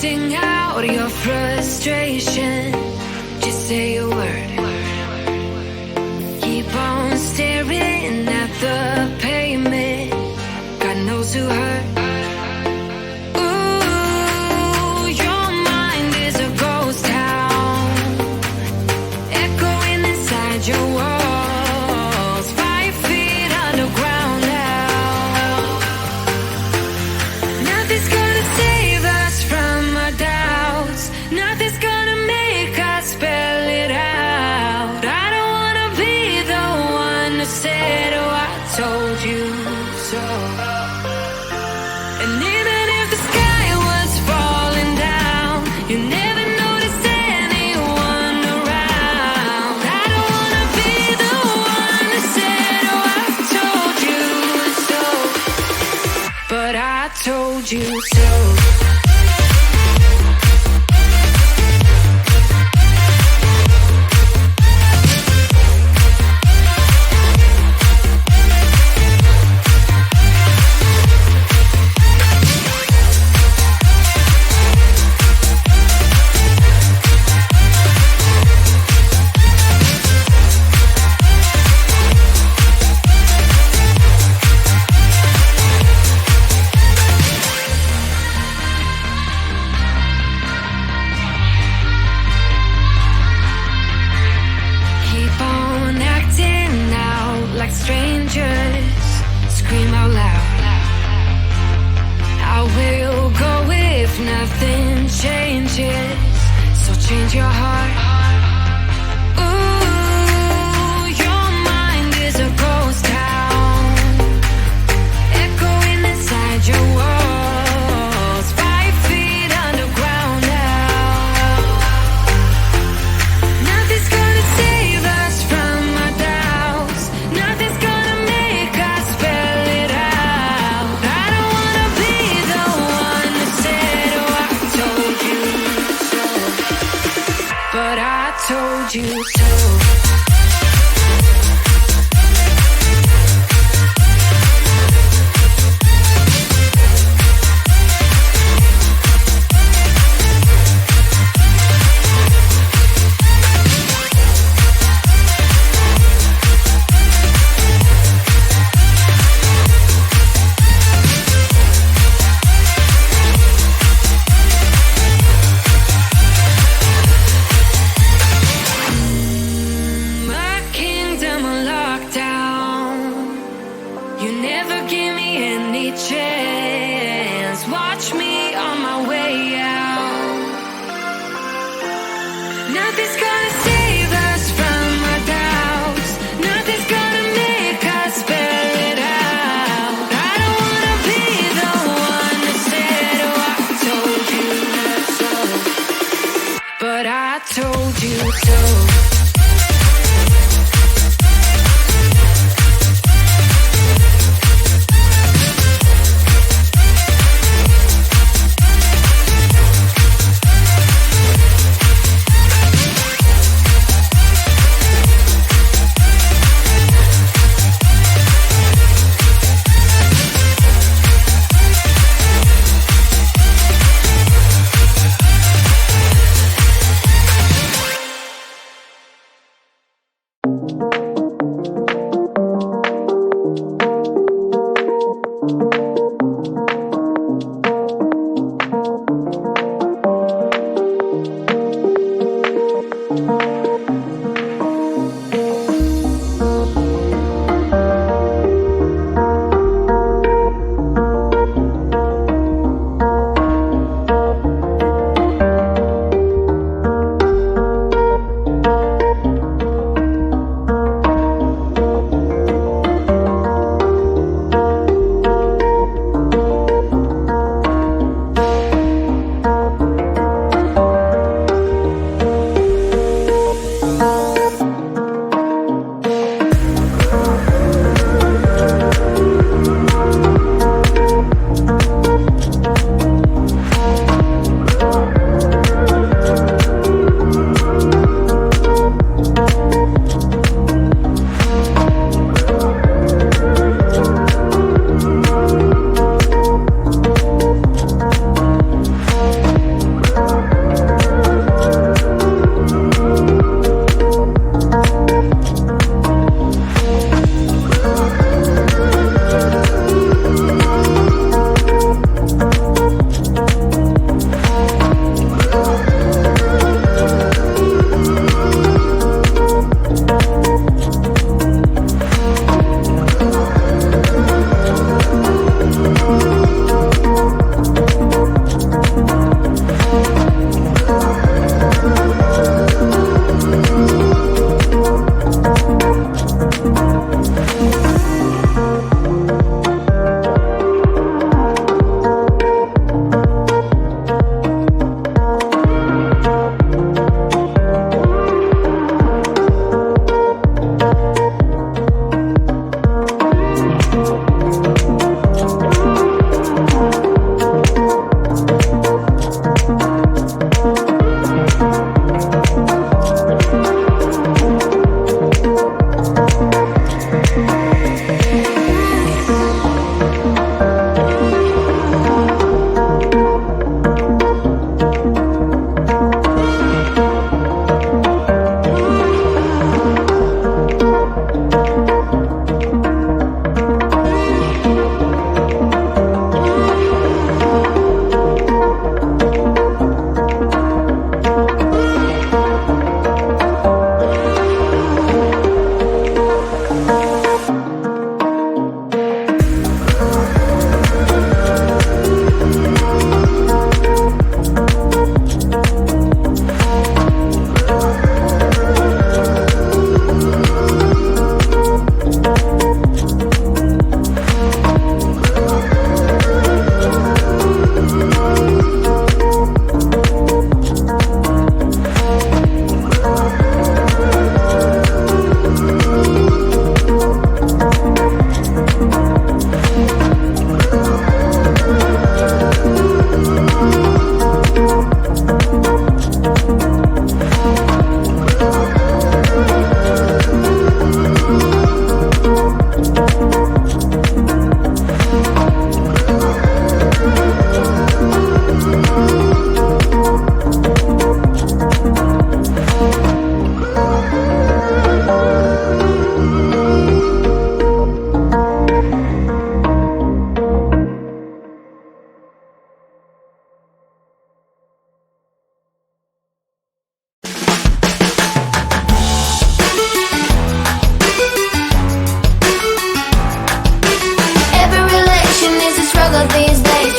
Sing out your frustration. Just say a word. Keep on staring at the pavement. God knows who hurt. Ooh, your mind is a ghost town, echoing inside your walls. 5 feet underground now. Nothing's gonna save us from our doubts. Nothing's gonna make us spell it out. I don't wanna be the one who said, oh, I told you so. And even if the sky was falling down, you never noticed anyone around. I don't wanna be the one who said, oh, I told you so. But I told you so. Keep on acting out like strangers. Scream out loud. I will go if nothing changes. So change your heart. Ooh, your mind is a ghost town, echoing inside your walls. 5 feet underground now. Nothing's gonna save us from our doubts. Nothing's gonna make us spell it out. I don't wanna be the one who said, oh, I told you so. But I told you so. My kingdom on lockdown. You never give me any chance. Watch me on my way out. Nothing's gonna save us from our doubts. Nothing's gonna make us spell it out. I don't wanna be the one who said, oh, I told you so. But I told you so.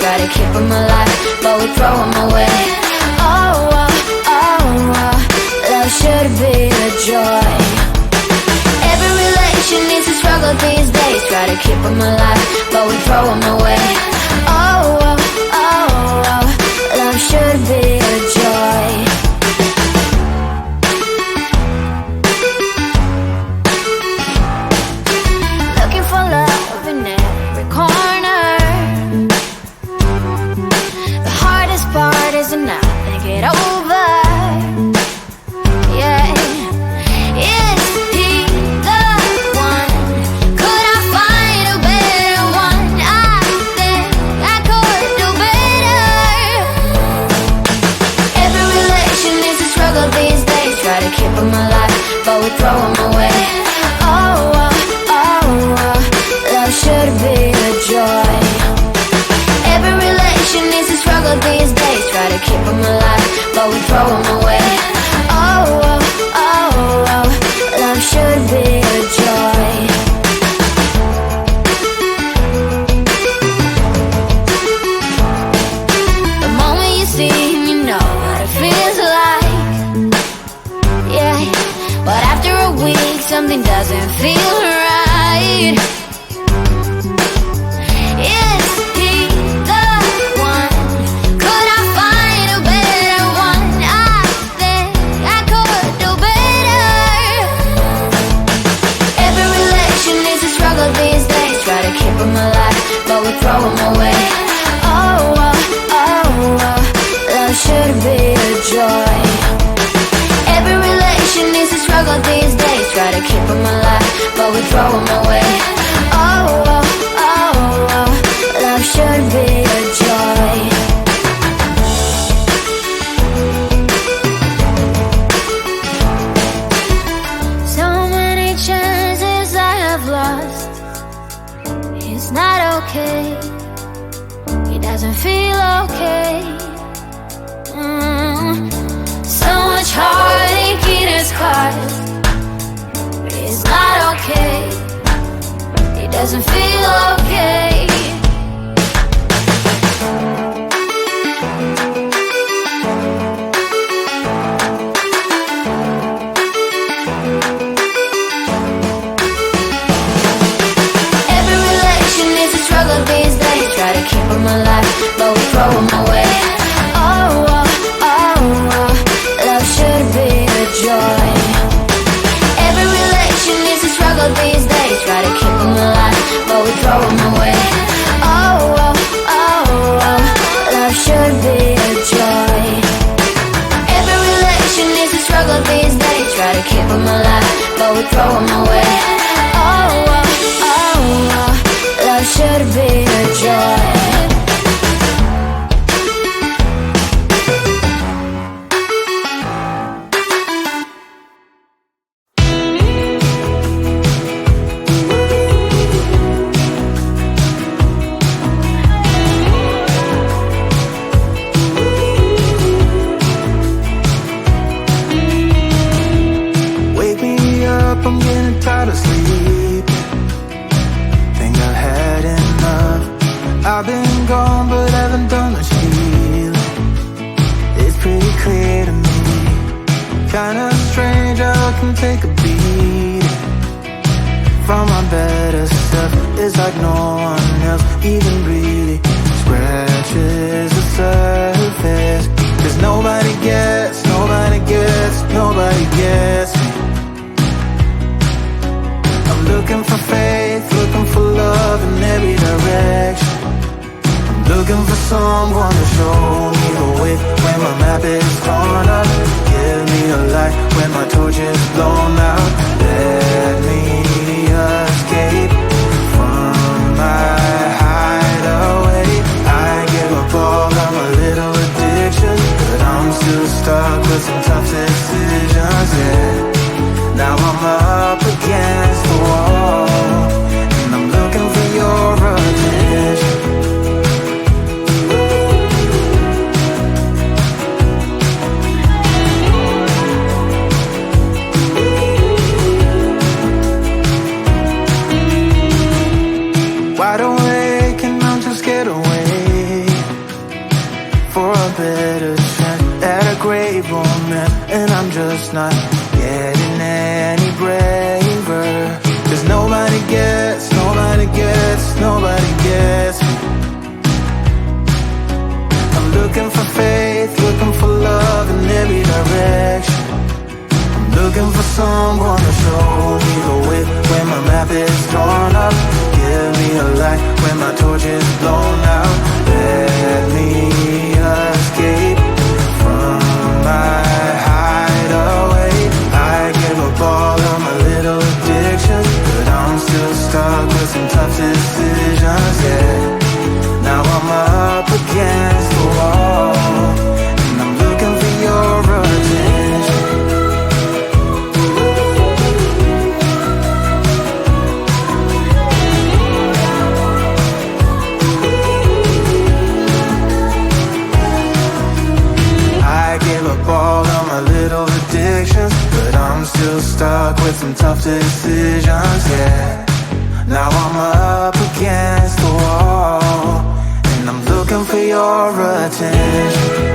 try to keep them alive, but we throw them away. Oh, oh, oh, oh, love should be a joy. Every relation needs a struggle these days, try to keep them alive, but we throw them away. Oh, oh, oh, oh, love should be a joy. Looking for love in every corner. The hardest part is to not think it over. Yeah. Is he the one? Could I find a better one? I think I could do better. Every relation needs a struggle these days, try to keep them alive, but we throw them away. Oh, oh, oh, oh, love should be a joy. Every relation needs a struggle these days, try to keep them alive, but we throw them away. Oh, oh, oh, oh, love should be a joy. The moment you see him, you know what it feels like. Yeah, but after a week, something doesn't feel right. Is he the one? Could I find a better one? I think I could do better. Every relation needs a struggle these days, try to keep them alive, but we throw them away. Oh, oh, oh, oh, love should be a joy. Every relation needs a struggle these days, try to keep them alive, but we throw them away. Oh, oh, oh, oh, love should be a joy. So many chances I have lost. It's not okay. He doesn't feel okay. So much heartache in his heart. It's not okay. He doesn't feel okay. Every relation needs a struggle these days, try to keep them alive, but we throw them away. Oh, oh, oh, oh, love should be a joy. Every relation needs a struggle these days, try to keep them alive, but we throw them away. Oh, oh, oh, oh, love should be a joy. Every relation needs a struggle these days, try to keep them alive, but we throw them away. Oh, oh, oh, oh, love should be a joy. Wake me up, I'm getting tired of sleep. Think I've had enough. I've been gone, but haven't done much healing. It's pretty clear to me. Kinda strange how I can take a beat from my better self. It's like no one else even really scratches the surface. 'Cause nobody gets, nobody gets, nobody gets me. I'm looking for faith, looking for love in every direction. I'm looking for someone to show me the way when my map is torn up. Give me a light when my torch is blown out. Let me escape from my hideaway. I give up all of my little addictions, but I'm still stuck with some tough decisions, yeah. Now I'm up against the wall, and I'm looking for your attention. for a better chance at a great romance, and I'm just not getting any braver. 'Cause nobody gets me. I'm looking for faith, looking for love in every direction. I'm looking for someone to show me the way when my map is drawn up. Give me a light when my torch is blown out. Let me escape from my hideaway. I give up all of my little addictions, but I'm still stuck with some tough decisions, yeah. Now I'm up against the wall, and I'm looking for your attention. I give up all of my little addictions, but I'm still stuck with some tough decisions, yeah. Now I'm up against the wall, and I'm looking for your attention.